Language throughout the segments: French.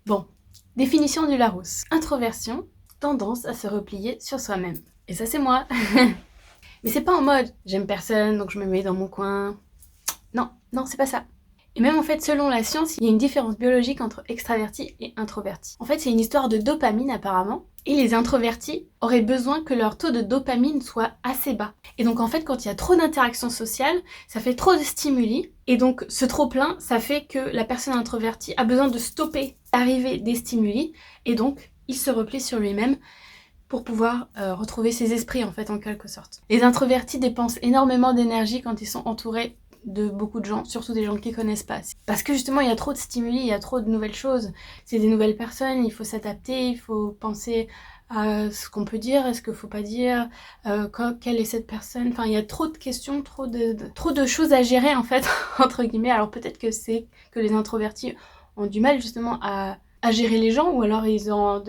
Bon, définition du Larousse. Introversion, tendance à se replier sur soi-même. Et ça, c'est moi. Mais c'est pas en mode j'aime personne, donc je me mets dans mon coin. Non, non, c'est pas ça. Et même en fait, selon la science, il y a une différence biologique entre extraverti et introverti. En fait, c'est une histoire de dopamine apparemment. Et les introvertis auraient besoin que leur taux de dopamine soit assez bas. Et donc en fait, quand il y a trop d'interactions sociales, ça fait trop de stimuli. Et donc ce trop plein, ça fait que la personne introvertie a besoin de stopper l'arrivée des stimuli. Et donc, il se replie sur lui-même pour pouvoir retrouver ses esprits en fait en quelque sorte. Les introvertis dépensent énormément d'énergie quand ils sont entourés de beaucoup de gens, surtout des gens qu'ils connaissent pas. Parce que justement il y a trop de stimuli, il y a trop de nouvelles choses, c'est des nouvelles personnes, il faut s'adapter, il faut penser à ce qu'on peut dire, est-ce qu'il faut pas dire, quelle est cette personne, enfin il y a trop de questions, trop de choses à gérer en fait, entre guillemets. Alors peut-être que c'est que les introvertis ont du mal justement à gérer les gens, ou alors ils ont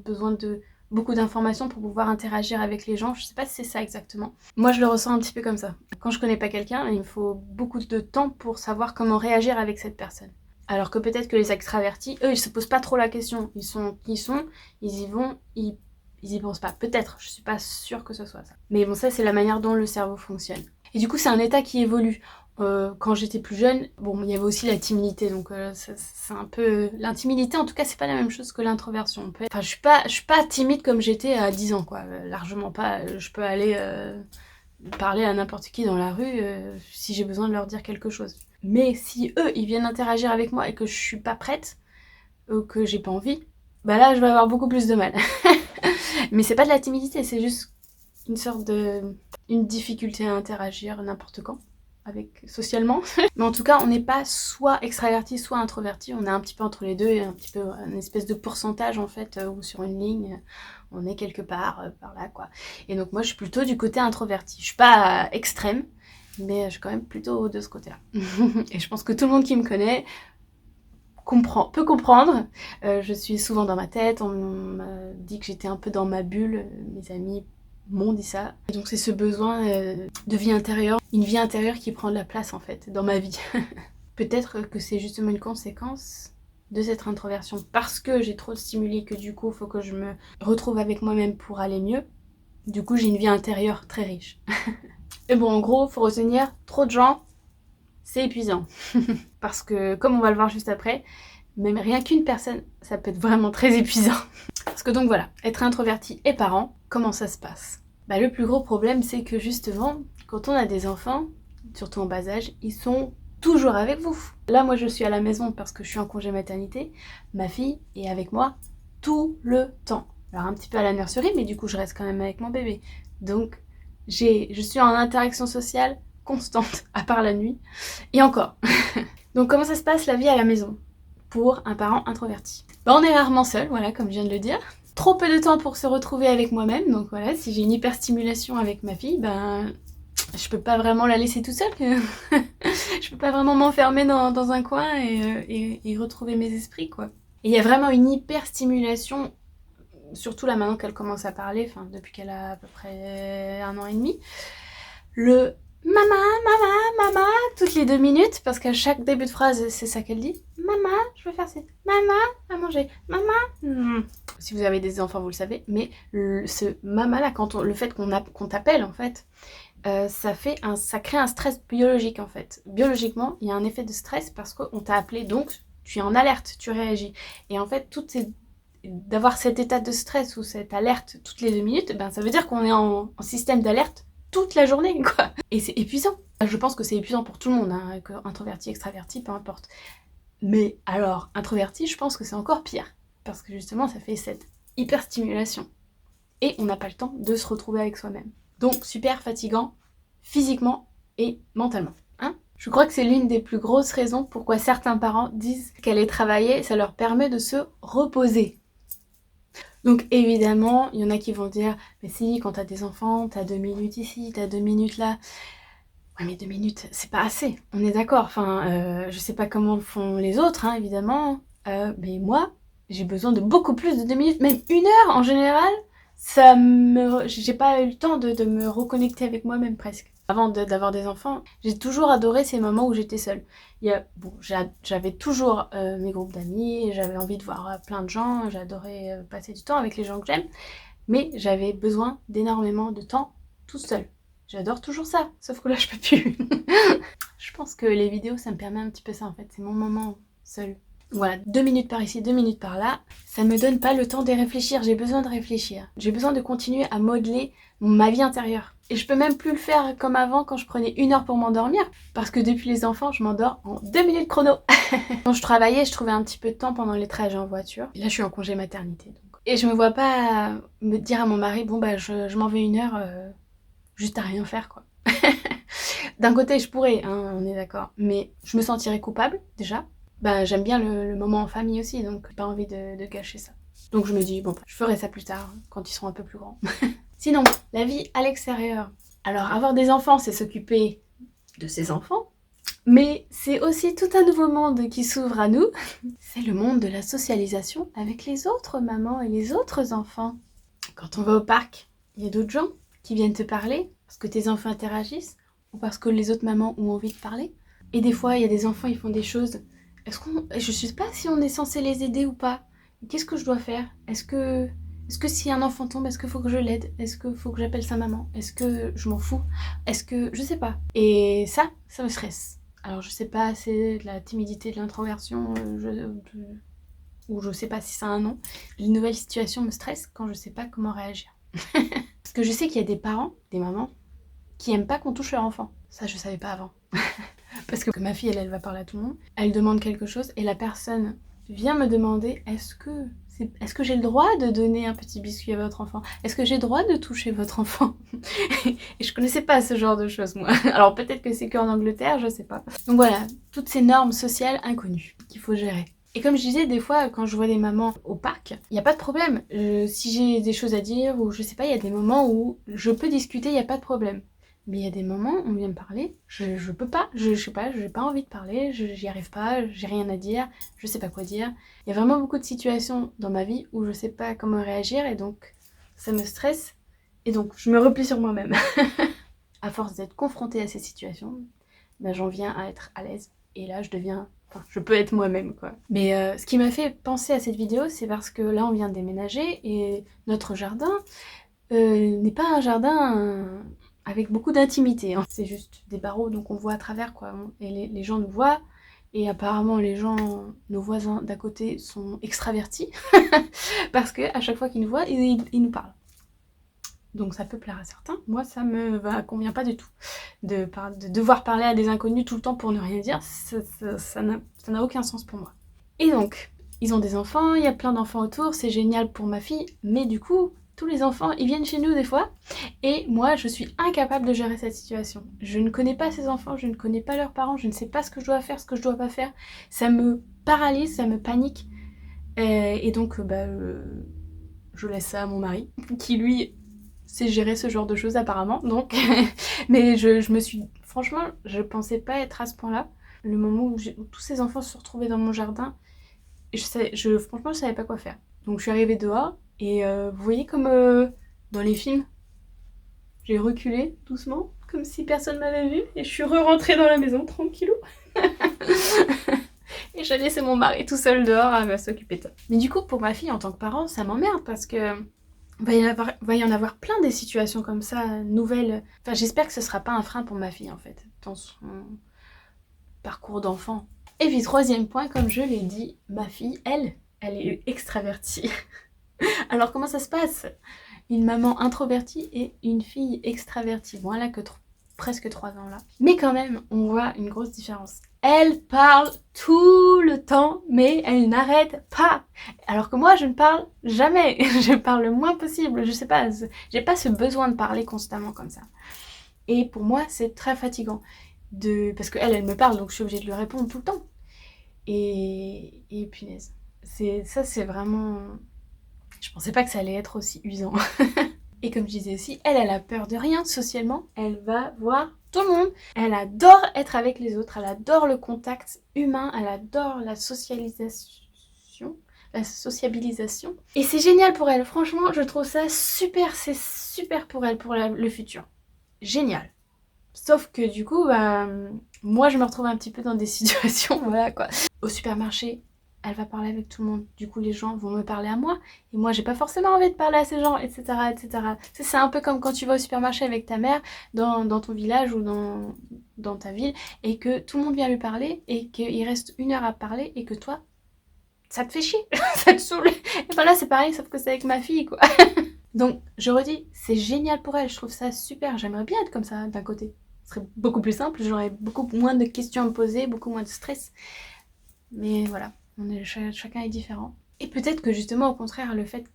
besoin de beaucoup d'informations pour pouvoir interagir avec les gens. Je sais pas si c'est ça exactement. Moi, je le ressens un petit peu comme ça. Quand je connais pas quelqu'un, il me faut beaucoup de temps pour savoir comment réagir avec cette personne. Alors que peut-être que les extravertis, eux, ils se posent pas trop la question. Ils sont qui ils sont, ils y vont, ils y pensent pas. Peut-être, je suis pas sûre que ce soit ça. Mais bon, ça, c'est la manière dont le cerveau fonctionne. Et du coup, c'est un état qui évolue. Quand j'étais plus jeune, bon, il y avait aussi la timidité, donc c'est un peu... L'intimidité, en tout cas, c'est pas la même chose que l'introversion. Enfin, je suis pas timide comme j'étais à 10 ans, quoi. Largement pas. Je peux aller parler à n'importe qui dans la rue si j'ai besoin de leur dire quelque chose. Mais si eux, ils viennent interagir avec moi et que je suis pas prête, ou que j'ai pas envie, bah là, je vais avoir beaucoup plus de mal. Mais c'est pas de la timidité, c'est juste une sorte de... une difficulté à interagir n'importe quand, avec socialement. Mais en tout cas, on n'est pas soit extraverti, soit introverti, on est un petit peu entre les deux, et un petit peu une espèce de pourcentage en fait, ou sur une ligne, on est quelque part, par là quoi. Et donc moi, je suis plutôt du côté introverti. Je suis pas extrême, mais je suis quand même plutôt de ce côté-là. Et je pense que tout le monde qui me connaît peut comprendre. Je suis souvent dans ma tête, on m'a dit que j'étais un peu dans ma bulle, mes amis m'ont dit ça. Et donc c'est ce besoin de vie intérieure, une vie intérieure qui prend de la place en fait dans ma vie. Peut-être que c'est justement une conséquence de cette introversion parce que j'ai trop de stimuli, que du coup il faut que je me retrouve avec moi-même pour aller mieux. Du coup j'ai une vie intérieure très riche. Et bon, en gros, faut retenir, trop de gens, c'est épuisant. Parce que, comme on va le voir juste après, même rien qu'une personne, ça peut être vraiment très épuisant. Parce que donc voilà, être introverti et parent, comment ça se passe? Bah, le plus gros problème, c'est que justement, quand on a des enfants, surtout en bas âge, ils sont toujours avec vous. Là, moi, je suis à la maison parce que je suis en congé maternité. Ma fille est avec moi tout le temps. Alors un petit peu à la nurserie, mais du coup, je reste quand même avec mon bébé. Donc, je suis en interaction sociale constante, à part la nuit. Et encore. Donc comment ça se passe la vie à la maison pour un parent introverti? On est rarement seul, voilà, comme je viens de le dire. Trop peu de temps pour se retrouver avec moi-même, donc voilà, si j'ai une hyperstimulation avec ma fille, ben je peux pas vraiment la laisser toute seule. Je peux pas vraiment m'enfermer dans un coin et retrouver mes esprits, quoi. Et il y a vraiment une hyperstimulation, surtout là maintenant qu'elle commence à parler, enfin depuis qu'elle a à peu près 1 an et demi. Le maman, toutes les 2 minutes, parce qu'à chaque début de phrase, c'est ça qu'elle dit. Maman, je veux faire ça. Maman, à manger. Maman. Si vous avez des enfants, vous le savez, mais ce maman là, le fait qu'on t'appelle en fait, ça crée un stress biologique en fait. Biologiquement, il y a un effet de stress parce qu'on t'a appelé, donc tu es en alerte, tu réagis. Et en fait, d'avoir cet état de stress ou cette alerte toutes les 2 minutes, ben ça veut dire qu'on est en système d'alerte toute la journée, quoi. Et c'est épuisant. Je pense que c'est épuisant pour tout le monde, hein, introverti, extraverti, peu importe. Mais alors, introverti, je pense que c'est encore pire. Parce que justement, ça fait cette hyperstimulation. Et on n'a pas le temps de se retrouver avec soi-même. Donc, super fatigant, physiquement et mentalement. Hein, je crois que c'est l'une des plus grosses raisons pourquoi certains parents disent qu'aller travailler, ça leur permet de se reposer. Donc évidemment, il y en a qui vont dire « Mais si, quand t'as des enfants, t'as 2 minutes ici, t'as 2 minutes là. » Ouais, mais 2 minutes, c'est pas assez, on est d'accord. Enfin, je sais pas comment font les autres, hein, évidemment. Mais moi, j'ai besoin de beaucoup plus de 2 minutes, même 1 heure en général. J'ai pas eu le temps de me reconnecter avec moi-même presque. Avant d'avoir des enfants, j'ai toujours adoré ces moments où j'étais seule. J'avais toujours mes groupes d'amis, j'avais envie de voir plein de gens, j'adorais passer du temps avec les gens que j'aime, mais j'avais besoin d'énormément de temps tout seul. J'adore toujours ça, sauf que là je peux plus. Je pense que les vidéos ça me permet un petit peu ça en fait, c'est mon moment seul. Voilà, 2 minutes par ici, 2 minutes par là, ça me donne pas le temps de réfléchir, j'ai besoin de réfléchir. J'ai besoin de continuer à modeler ma vie intérieure. Et je peux même plus le faire comme avant quand je prenais 1 heure pour m'endormir, parce que depuis les enfants, je m'endors en 2 minutes chrono. Quand je travaillais, je trouvais un petit peu de temps pendant les trajets en voiture. Et là, je suis en congé maternité. Donc. Et je me vois pas me dire à mon mari, bon bah je m'en vais 1 heure juste à rien faire quoi. D'un côté, je pourrais, hein, on est d'accord, mais je me sentirais coupable déjà. Bah, j'aime bien le moment en famille aussi, donc j'ai pas envie de gâcher ça. Donc je me dis, bon, je ferai ça plus tard, quand ils seront un peu plus grands. Sinon, la vie à l'extérieur. Alors, avoir des enfants, c'est s'occuper de ses enfants, mais c'est aussi tout un nouveau monde qui s'ouvre à nous. C'est le monde de la socialisation avec les autres mamans et les autres enfants. Quand on va au parc, il y a d'autres gens qui viennent te parler parce que tes enfants interagissent ou parce que les autres mamans ont envie de parler. Et des fois, il y a des enfants, ils font des choses. Je sais pas si on est censé les aider ou pas. Qu'est-ce que je dois faire? Est-ce que si un enfant tombe, est-ce qu'il faut que je l'aide? Est-ce qu'il faut que j'appelle sa maman? Est-ce que je m'en fous? Est-ce que... Je sais pas. Et ça me stresse. Alors je sais pas, c'est de la timidité, de l'introversion, ou je sais pas si ça a un nom. Les nouvelles situations me stressent quand je sais pas comment réagir. Parce que je sais qu'il y a des parents, des mamans, qui aiment pas qu'on touche leur enfant. Ça, je savais pas avant. Parce que ma fille, elle va parler à tout le monde. Elle demande quelque chose et la personne vient me demander est-ce que j'ai le droit de donner un petit biscuit à votre enfant? Est-ce que j'ai le droit de toucher votre enfant? Et je connaissais pas ce genre de choses, moi. Alors peut-être que c'est qu'en Angleterre, je sais pas. Donc voilà, toutes ces normes sociales inconnues qu'il faut gérer. Et comme je disais, des fois, quand je vois des mamans au parc, il n'y a pas de problème. Si j'ai des choses à dire, ou je sais pas, il y a des moments où je peux discuter, il n'y a pas de problème. Mais il y a des moments où on vient me parler, je peux pas, je sais pas, j'ai pas envie de parler, j'y arrive pas, j'ai rien à dire, je sais pas quoi dire. Il y a vraiment beaucoup de situations dans ma vie où je sais pas comment réagir et donc ça me stresse et donc je me replie sur moi-même. À force d'être confrontée à ces situations, ben j'en viens à être à l'aise et là je peux être moi-même quoi. Mais ce qui m'a fait penser à cette vidéo, c'est parce que là on vient de déménager et notre jardin n'est pas un jardin avec beaucoup d'intimité. Hein. C'est juste des barreaux donc on voit à travers quoi. Et les gens nous voient et apparemment les gens, nos voisins d'à côté sont extravertis parce que à chaque fois qu'ils nous voient, ils nous parlent. Donc ça peut plaire à certains. Moi, ça me convient pas du tout. De devoir parler à des inconnus tout le temps pour ne rien dire, ça n'a aucun sens pour moi. Et donc, ils ont des enfants, il y a plein d'enfants autour, c'est génial pour ma fille, mais du coup, tous les enfants, ils viennent chez nous des fois, et moi, je suis incapable de gérer cette situation. Je ne connais pas ces enfants, je ne connais pas leurs parents, je ne sais pas ce que je dois faire, ce que je dois pas faire. Ça me paralyse, ça me panique. Et donc, je laisse ça à mon mari, qui lui sait gérer ce genre de choses apparemment, donc... Mais je me suis... Franchement, je pensais pas être à ce point-là. Le moment où tous ces enfants se retrouvaient dans mon jardin, et franchement, je savais pas quoi faire. Donc je suis arrivée dehors, et vous voyez comme dans les films, j'ai reculé doucement, comme si personne m'avait vue, et je suis re-rentrée dans la maison, tranquillou. Et j'ai laissé mon mari tout seul dehors à s'occuper de ça. Mais du coup, pour ma fille, en tant que parent, ça m'emmerde, parce que... va y en avoir plein des situations comme ça, nouvelles. Enfin, j'espère que ce sera pas un frein pour ma fille, en fait, dans son parcours d'enfant. Et puis, troisième point, comme je l'ai dit, ma fille, elle est extravertie. Alors, comment ça se passe? Une maman introvertie et une fille extravertie. Bon, elle a que presque 3 ans, là. Mais quand même, on voit une grosse différence. Elle parle tout le temps, mais elle n'arrête pas. Alors que moi, je ne parle jamais. Je parle le moins possible. Je sais pas, j'ai pas ce besoin de parler constamment comme ça. Et pour moi, c'est très fatigant. Parce qu'elle me parle, donc je suis obligée de lui répondre tout le temps. Et punaise. Ça, c'est vraiment... Je pensais pas que ça allait être aussi usant. Et comme je disais aussi, elle a peur de rien socialement. Elle va voir tout le monde. Elle adore être avec les autres. Elle adore le contact humain. Elle adore la socialisation. La sociabilisation. Et c'est génial pour elle. Franchement, je trouve ça super. C'est super pour elle, pour le futur. Génial. Sauf que du coup, bah, moi je me retrouve un petit peu dans des situations, voilà quoi. Au supermarché, elle va parler avec tout le monde. Du coup, les gens vont me parler à moi. Et moi, j'ai pas forcément envie de parler à ces gens, etc. etc. C'est un peu comme quand tu vas au supermarché avec ta mère dans ton village ou dans ta ville et que tout le monde vient lui parler et qu'il reste 1 heure à parler et que toi, ça te fait chier, ça te saoule. Et voilà, c'est pareil, sauf que c'est avec ma fille, quoi. Donc, je redis, c'est génial pour elle, je trouve ça super. J'aimerais bien être comme ça d'un côté. Ce serait beaucoup plus simple, j'aurais beaucoup moins de questions à me poser, beaucoup moins de stress. Mais voilà, chacun est différent. Et peut-être que justement, au contraire, le fait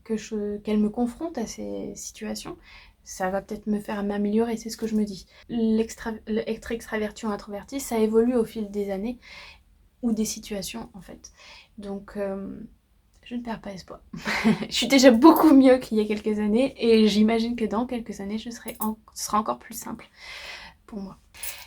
qu'elle me confronte à ces situations, ça va peut-être me faire m'améliorer, c'est ce que je me dis. L'être extraverti ou introverti, ça évolue au fil des années ou des situations en fait. Donc je ne perds pas espoir. Je suis déjà beaucoup mieux qu'il y a quelques années et j'imagine que dans quelques années, ce sera encore plus simple pour moi.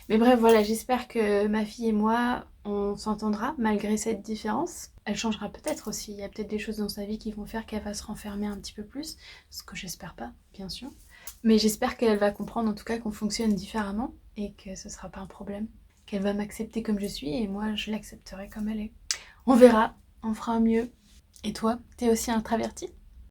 Mais bref, voilà, j'espère que ma fille et moi, on s'entendra malgré cette différence. Elle changera peut-être aussi, il y a peut-être des choses dans sa vie qui vont faire qu'elle va se renfermer un petit peu plus, ce que j'espère pas, bien sûr. Mais j'espère qu'elle va comprendre en tout cas qu'on fonctionne différemment et que ce sera pas un problème. Qu'elle va m'accepter comme je suis et moi je l'accepterai comme elle est. On verra, on fera mieux. Et toi, t'es aussi introvertie ?